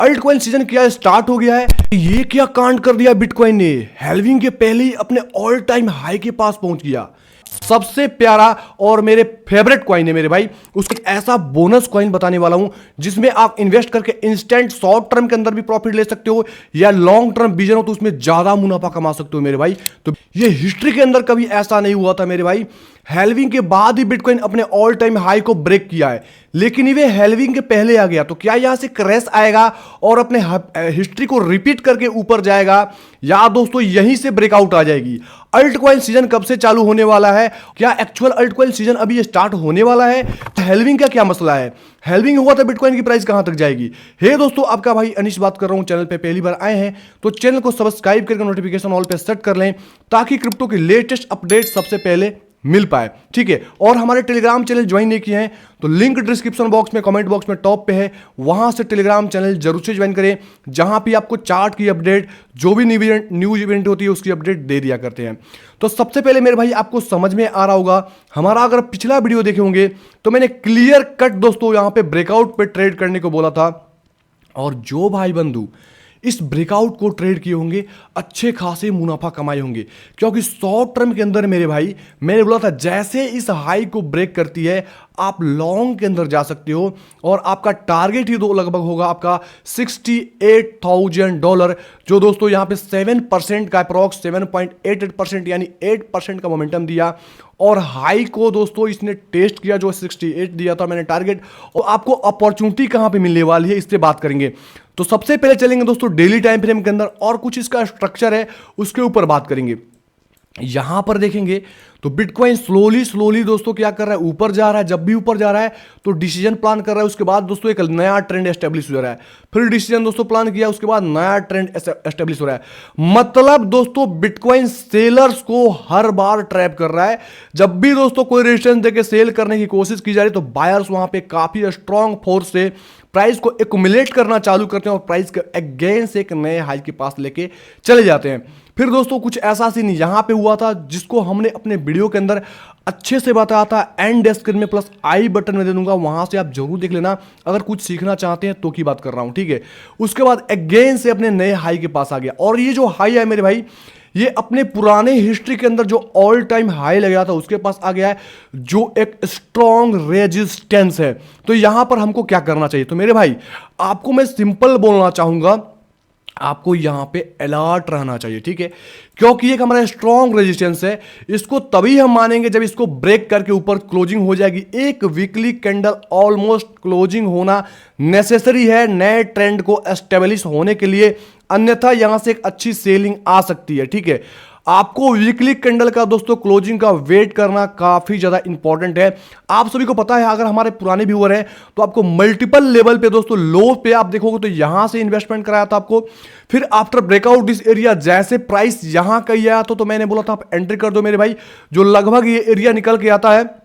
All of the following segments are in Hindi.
अल्ट कॉइन सीजन क्या स्टार्ट हो गया है। ये क्या कांड कर दिया बिटकॉइन ने, हेल्विंग के पहले ही अपने ऑल टाइम हाई के पास पहुंच गया। सबसे प्यारा और मेरे फेवरेट कॉइन है मेरे भाई, उसका एक ऐसा बोनस कॉइन बताने वाला हूं जिसमें आप इन्वेस्ट करके इंस्टेंट शॉर्ट टर्म के अंदर भी प्रॉफिट ले सकते हो या लॉन्ग टर्म विजन हो तो उसमें ज्यादा मुनाफा कमा सकते हो मेरे भाई। तो ये हिस्ट्री के अंदर कभी ऐसा नहीं हुआ था मेरे भाई। हेल्विंग के बाद ही बिटकॉइन अपने ऑल टाइम हाई को ब्रेक किया है, लेकिन ये हेल्विंग के पहले आ गया। तो क्या यहां से क्रैश आएगा और अपने हिस्ट्री को रिपीट करके ऊपर जाएगा, या दोस्तों यहीं से ब्रेकआउट आ जाएगी? अल्ट कॉइन सीजन कब से चालू होने वाला है? क्या एक्चुअल अल्ट कॉइन सीजन अभी स्टार्ट होने वाला है? हेल्विंग का क्या मसला है? हेल्विंग हुआ तो बिटकॉइन की प्राइस कहां तक जाएगी? हे दोस्तों, आपका भाई अनिश बात कर रहा हूं। चैनल पे पहली बार आए हैं तो चैनल को सब्सक्राइब करके नोटिफिकेशन ऑल पे सेट कर लें ताकि क्रिप्टो की लेटेस्ट अपडेट सबसे पहले मिल पाए, ठीक है। और हमारे टेलीग्राम चैनल ज्वाइन नहीं किए हैं तो लिंक डिस्क्रिप्शन बॉक्स में, कमेंट बॉक्स में टॉप पे है, वहां से टेलीग्राम चैनल जरूर से ज्वाइन करें, जहां पे आपको चार्ट की अपडेट, जो भी न्यूज इवेंट होती है उसकी अपडेट दे दिया करते हैं। तो सबसे पहले मेरे भाई आपको समझ में आ रहा होगा, हमारा अगर पिछला वीडियो देखे होंगे तो मैंने क्लियर कट दोस्तों यहां पे ब्रेकआउट पे ट्रेड करने को बोला था, और जो भाई बंधु इस ब्रेकआउट को ट्रेड किए होंगे अच्छे खासे मुनाफा कमाए होंगे, क्योंकि शॉर्ट टर्म के अंदर मेरे भाई मैंने बोला था जैसे इस हाई को ब्रेक करती है आप लॉन्ग के अंदर जा सकते हो, और आपका टारगेट ही दो लगभग होगा आपका $68,000, जो दोस्तों यहां पे 7% का अप्रॉक्स 7.88% यानी 8% का मोमेंटम दिया। और हाई को दोस्तों इसने टेस्ट किया जो 68 दिया था मैंने टारगेट। और आपको अपॉर्चुनिटी कहां पे मिलने वाली है इससे बात करेंगे। तो सबसे पहले चलेंगे दोस्तों डेली टाइम फ्रेम के अंदर, और कुछ इसका स्ट्रक्चर है उसके ऊपर बात करेंगे। यहां पर देखेंगे तो बिटकॉइन स्लोली दोस्तों क्या कर रहा है, ऊपर जा रहा है। जब भी ऊपर जा रहा है तो डिसीजन प्लान कर रहा है, उसके बाद दोस्तों एक नया ट्रेंड एस्टेब्लिश हो रहा है, फिर डिसीजन दोस्तों प्लान किया, उसके बाद नया ट्रेंड एस्टेब्लिश हो रहा है। मतलब दोस्तों बिटकॉइन सेलर्स को हर बार ट्रैप कर रहा है। जब भी दोस्तों कोई रेजिस्टेंस देके सेल करने की कोशिश की जा रही है तो बायर्स वहां पे काफी स्ट्रॉन्ग फोर्स से प्राइस को एक्युमुलेट करना चालू करते हैं और प्राइस के अगेंस्ट एक नए हाई के पास लेके चले जाते हैं। फिर दोस्तों कुछ ऐसा सीन यहां पे हुआ था जिसको हमने अपने वीडियो के अंदर अच्छे से बताया था, एंड स्क्रीन में प्लस आई बटन में दे दूंगा, वहां से आप जरूर देख लेना अगर कुछ सीखना चाहते हैं तो की बात कर रहा हूं, ठीक है। उसके बाद अगेन से अपने नए हाई के पास आ गया, और ये जो हाई है मेरे भाई ये अपने पुराने हिस्ट्री के अंदर जो ऑल टाइम हाई लगा था उसके पास आ गया है, जो एक स्ट्रॉन्ग रेजिस्टेंस है। तो यहां पर हमको क्या करना चाहिए? तो मेरे भाई आपको मैं सिंपल बोलना चाहूंगा, आपको यहां पे अलर्ट रहना चाहिए, ठीक है, क्योंकि ये हमारा स्ट्रॉन्ग रेजिस्टेंस है। इसको तभी हम मानेंगे जब इसको ब्रेक करके ऊपर क्लोजिंग हो जाएगी। एक वीकली कैंडल ऑलमोस्ट क्लोजिंग होना नेसेसरी है नए ट्रेंड को एस्टेब्लिश होने के लिए, अन्यथा यहां से एक अच्छी सेलिंग आ सकती है, ठीक है। आपको वीकली कैंडल का दोस्तों क्लोजिंग का वेट करना काफी ज्यादा इंपॉर्टेंट है। आप सभी को पता है, अगर हमारे पुराने व्यूअर हैं तो आपको मल्टीपल लेवल पे दोस्तों लो पे आप देखोगे तो यहां से इन्वेस्टमेंट कराया था आपको, फिर आफ्टर ब्रेकआउट दिस एरिया जैसे प्राइस यहां कहीं आया तो मैंने बोला था आप एंट्री कर दो मेरे भाई, जो लगभग ये एरिया निकल के आता है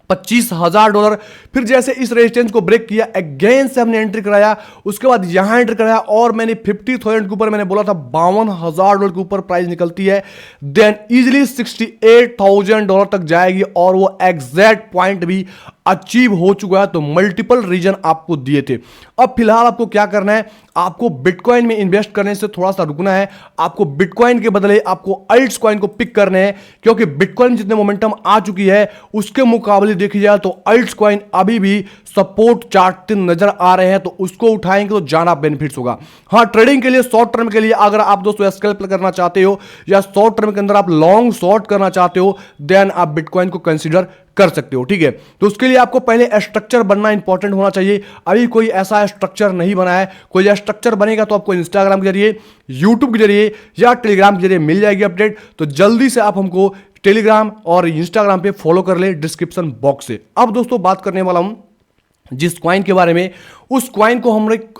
$25,000। फिर जैसे इस रेजिस्टेंस को ब्रेक किया अगेन से हमने एंट्री कराया, उसके बाद यहां एंट्री कराया, और मैंने 50,000 के ऊपर मैंने बोला था $52,000 के ऊपर प्राइस निकलती है, देन इजिली $68,000 तक जाएगी, और वो एग्जैक्ट पॉइंट भी अचीव हो चुका है। तो मल्टीपल रीजन आपको दिए थे। अब फिलहाल आपको क्या करना है, आपको बिटकॉइन में इन्वेस्ट करने से थोड़ा सा रुकना है। आपको बिटकॉइन के बदले आपको अल्ट्स कॉइन को पिक करने हैं, क्योंकि बिटकॉइन जितने मोमेंटम आ चुकी है उसके मुकाबले देखी जाए तो अल्ट्स कॉइन अभी भी सपोर्ट चार्ट नजर आ रहे हैं, तो उसको उठाएंगे तो ज्यादा बेनिफिट्स होगा। हाँ, ट्रेडिंग के लिए, शॉर्ट टर्म के लिए अगर आप दोस्तों स्कैल्प करना चाहते हो या शॉर्ट टर्म के अंदर आप लॉन्ग शॉर्ट करना चाहते हो, देन आप बिटकॉइन को कंसीडर कर सकते हो, ठीक है। तो उसके लिए आपको पहले स्ट्रक्चर बनना इंपॉर्टेंट होना चाहिए। अभी कोई ऐसा स्ट्रक्चर नहीं बना है। कोई स्ट्रक्चर बनेगा तो आपको इंस्टाग्राम के जरिए, यूट्यूब के जरिए या टेलीग्राम के जरिए मिल जाएगी अपडेट। तो जल्दी से आप हमको टेलीग्राम और इंस्टाग्राम पे फॉलो कर ले डिस्क्रिप्शन बॉक्स से। अब दोस्तों बात करने वाला हूं जिस क्वाइन के बारे में, उस क्वाइन को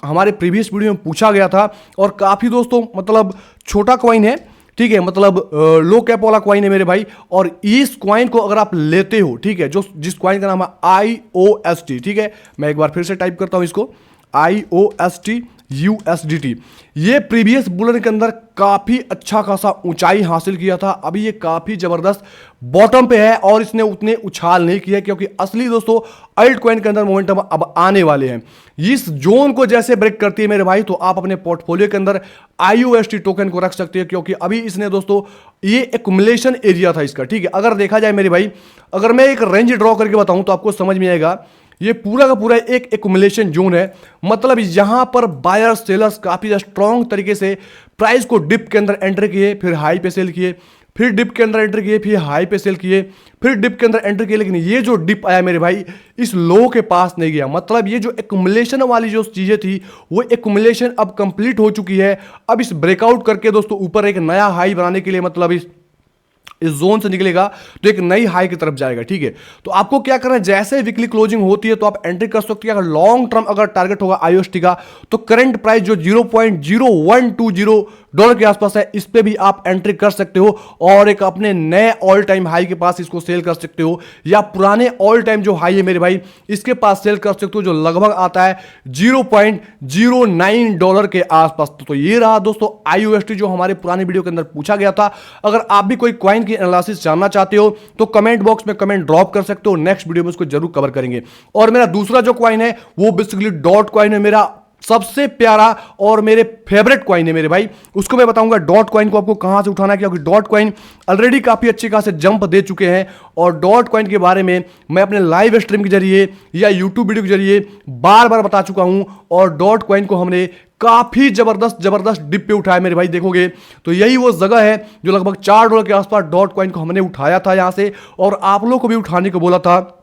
हमारे प्रीवियस वीडियो में पूछा गया था, और काफी दोस्तों मतलब छोटा क्वाइन है, ठीक है, मतलब लो कैप वाला क्वाइन है मेरे भाई। और इस क्वाइन को अगर आप लेते हो, ठीक है, जो जिस क्वाइन का नाम है IOST, ठीक है, मैं एक बार फिर से टाइप करता हूं इसको, IOST। USDT। ये प्रीवियस बुल रन के अंदर काफी अच्छा खासा ऊंचाई हासिल किया था, अभी ये काफी जबरदस्त बॉटम पे है और इसने उतने उछाल नहीं किया, क्योंकि असली दोस्तों अल्ट कॉइन के अंदर मोमेंटम अब आने वाले हैं। इस जोन को जैसे ब्रेक करती है मेरे भाई, तो आप अपने पोर्टफोलियो के अंदर IUST टोकन को रख सकते हैं, क्योंकि अभी इसने दोस्तों ये एक्युमुलेशन एरिया था इसका, ठीक है। अगर देखा जाए मेरे भाई, अगर मैं एक रेंज ड्रॉ करके बताऊं तो आपको समझ में आएगा, ये पूरा का पूरा एक एक्युमुलेशन जोन है। मतलब यहां पर बायर्स सेलर्स काफी स्ट्रॉन्ग तरीके से प्राइस को डिप के अंदर एंटर किए, फिर हाई पे सेल किए, फिर डिप के अंदर एंटर किए, फिर हाई पे सेल किए, फिर डिप के अंदर एंटर किए। लेकिन ये जो डिप आया मेरे भाई, इस लो के पास नहीं गया। मतलब ये जो एक्युमुलेशन वाली जो चीजें थी, वो एक्युमुलेशन अब कंप्लीट हो चुकी है। अब इस ब्रेकआउट करके दोस्तों ऊपर एक नया हाई बनाने के लिए, मतलब इस जोन से निकलेगा तो एक नई हाई की तरफ जाएगा, ठीक है। तो आपको क्या करना है, जैसे वीकली क्लोजिंग होती है तो आप एंट्री कर सकते हैं। अगर लॉन्ग टर्म अगर टारगेट होगा IUST का, तो करंट प्राइस जो $0.0120 के आसपास है, इस पे भी आप एंट्री कर सकते हो और एक अपने नए ऑल टाइम हाई के पास इसको सेल कर सकते हो, या पुराने ऑल टाइम जो हाई है मेरे भाई, इसके पास सेल कर सकते हो, जो लगभग आता है $0.09 के आसपास। तो ये रहा दोस्तों IUST जो हमारे पुराने वीडियो के अंदर पूछा गया था। अगर आप भी कोई क्वाइन की एनालिसिस जानना चाहते हो तो कमेंट बॉक्स में कमेंट ड्रॉप कर सकते हो, नेक्स्ट वीडियो में उसको जरूर कवर करेंगे। और मेरा दूसरा जो क्वाइन है वो बेसिकली डॉट क्वाइन है, मेरा सबसे प्यारा और मेरे फेवरेट क्वाइन है मेरे भाई। उसको मैं बताऊंगा डॉट क्वाइन को आपको कहां से उठाना है, क्योंकि डॉट क्वाइन ऑलरेडी काफी अच्छे खासे जंप दे चुके हैं। और डॉट क्वाइन के बारे में मैं अपने लाइव स्ट्रीम के जरिए या यूट्यूब वीडियो के जरिए बार बार बता चुका हूं, और डॉट क्वाइन को हमने काफी जबरदस्त डिप पे उठाया मेरे भाई। देखोगे तो यही वो जगह है जो लगभग $4 के आसपास डॉट क्वाइन को हमने उठाया था यहां से, और आप लोगों को भी उठाने को बोला था।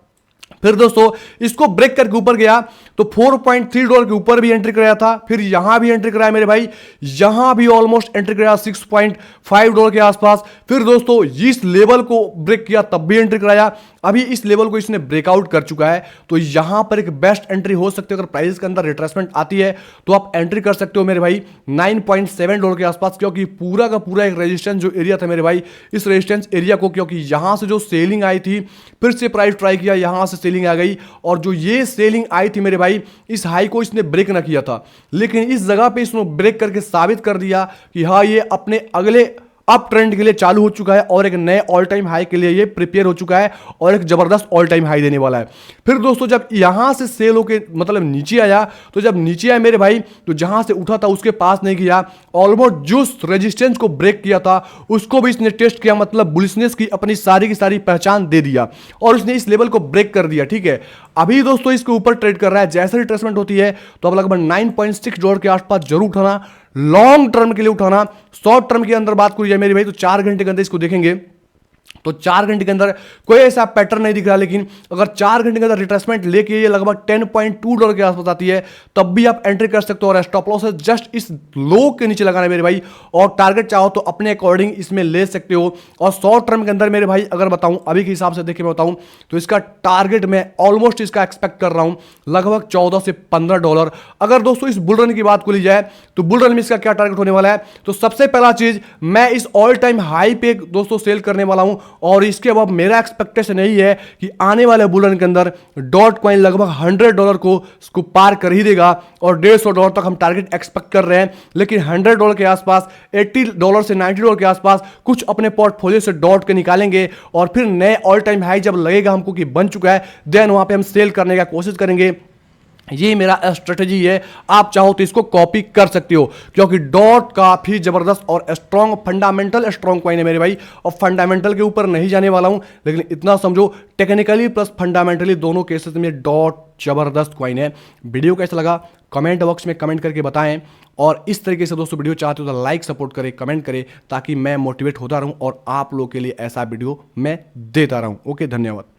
फिर दोस्तों इसको ब्रेक करके ऊपर गया तो $4.3 के ऊपर भी एंट्री कराया था, फिर यहां भी एंट्री कराया मेरे भाई, यहां भी ऑलमोस्ट एंट्री कराया $6.5 के आसपास। फिर दोस्तों इस लेवल को ब्रेक किया तब भी एंट्री कराया, अभी इस लेवल को इसने ब्रेकआउट कर चुका है। तो यहां पर एक बेस्ट एंट्री हो सकती है, अगर प्राइस के अंदर रिट्रेसमेंट आती है तो आप एंट्री कर सकते हो मेरे भाई $9.7 के आसपास, क्योंकि पूरा का पूरा एक रेजिस्टेंस जो एरिया था मेरे भाई, इस रेजिस्टेंस एरिया को, क्योंकि यहां से जो सेलिंग आई थी, फिर से प्राइस ट्राई किया, यहां से सेलिंग आ गई, और जो ये सेलिंग आई थी मेरे भाई, इस हाई को इसने ब्रेक ना किया था, लेकिन इस जगह पे इसने ब्रेक करके साबित कर दिया कि हाँ ये अपने अगले अप ट्रेंड के लिए चालू हो चुका है, और एक नए ऑल टाइम हाई के लिए ये प्रिपेयर हो चुका है, और एक जबरदस्त ऑल टाइम हाई देने वाला है। फिर दोस्तों जब यहां से सेल होके मतलब नीचे आया, तो जब नीचे आया मेरे भाई, तो जहां से उठा था उसके पास नहीं किया, ऑलमोस्ट जो रेजिस्टेंस को ब्रेक किया था उसको भी इसने टेस्ट किया, मतलब बुलिशनेस की अपनी सारी की सारी पहचान दे दिया, और इसने इस लेवल को ब्रेक कर दिया, ठीक है। अभी दोस्तों इसके ऊपर ट्रेड कर रहा है, जैसे रिट्रेसमेंट होती है तो अब लगभग $9.6 के आसपास जरूर उठाना, लॉन्ग टर्म के लिए उठाना। शॉर्ट टर्म के अंदर बात करी जाए मेरे भाई, तो 4 घंटे के अंदर इसको देखेंगे तो 4 घंटे के अंदर कोई ऐसा पैटर्न नहीं दिख रहा, लेकिन अगर 4 घंटे के अंदर रिट्रेसमेंट लेके ये लगभग $10.2 के आसपास आती है, तब भी आप एंट्री कर सकते हो, और स्टॉप लॉस है जस्ट इस लो के नीचे लगाना है मेरे भाई, और टारगेट चाहो तो अपने अकॉर्डिंग इसमें ले सकते हो। और शॉर्ट टर्म के अंदर मेरे भाई अगर बताऊं अभी के हिसाब से देखिए मैं बताऊं, तो इसका टारगेट मैं ऑलमोस्ट इसका एक्सपेक्ट कर रहा हूं लगभग $14 से $15। अगर दोस्तों इस बुल रन की बात को ली जाए तो बुल रन में इसका क्या टारगेट होने वाला है, तो सबसे पहला चीज मैं इस ऑल टाइम हाई पे दोस्तों सेल करने वाला हूं, और इसके बाद मेरा एक्सपेक्टेशन यही है कि आने वाले बुल रन के अंदर डॉट कॉइन लगभग $100 को पार कर ही देगा, और $150 तक हम टारगेट एक्सपेक्ट कर रहे हैं। लेकिन $100 के आसपास, $80 से $90 के आसपास कुछ अपने पोर्टफोलियो से डॉट के निकालेंगे, और फिर नए ऑल टाइम हाई जब लगेगा हमको कि बन चुका है, देन वहां पे हम सेल करने का कोशिश करेंगे। ये मेरा स्ट्रेटजी है, आप चाहो तो इसको कॉपी कर सकते हो, क्योंकि डॉट काफी जबरदस्त और स्ट्रॉन्ग फंडामेंटल स्ट्रॉन्ग कॉइन है मेरे भाई। और फंडामेंटल के ऊपर नहीं जाने वाला हूं, लेकिन इतना समझो टेक्निकली प्लस फंडामेंटली दोनों केसेस में डॉट जबरदस्त कॉइन है। वीडियो कैसा लगा कमेंट बॉक्स में कमेंट करके बताएं, और इस तरीके से दोस्तों वीडियो चाहते हो तो लाइक सपोर्ट करें, कमेंट करें, ताकि मैं मोटिवेट होता रहूं और आप लोगों के लिए ऐसा वीडियो मैं देता रहूं। ओके, धन्यवाद।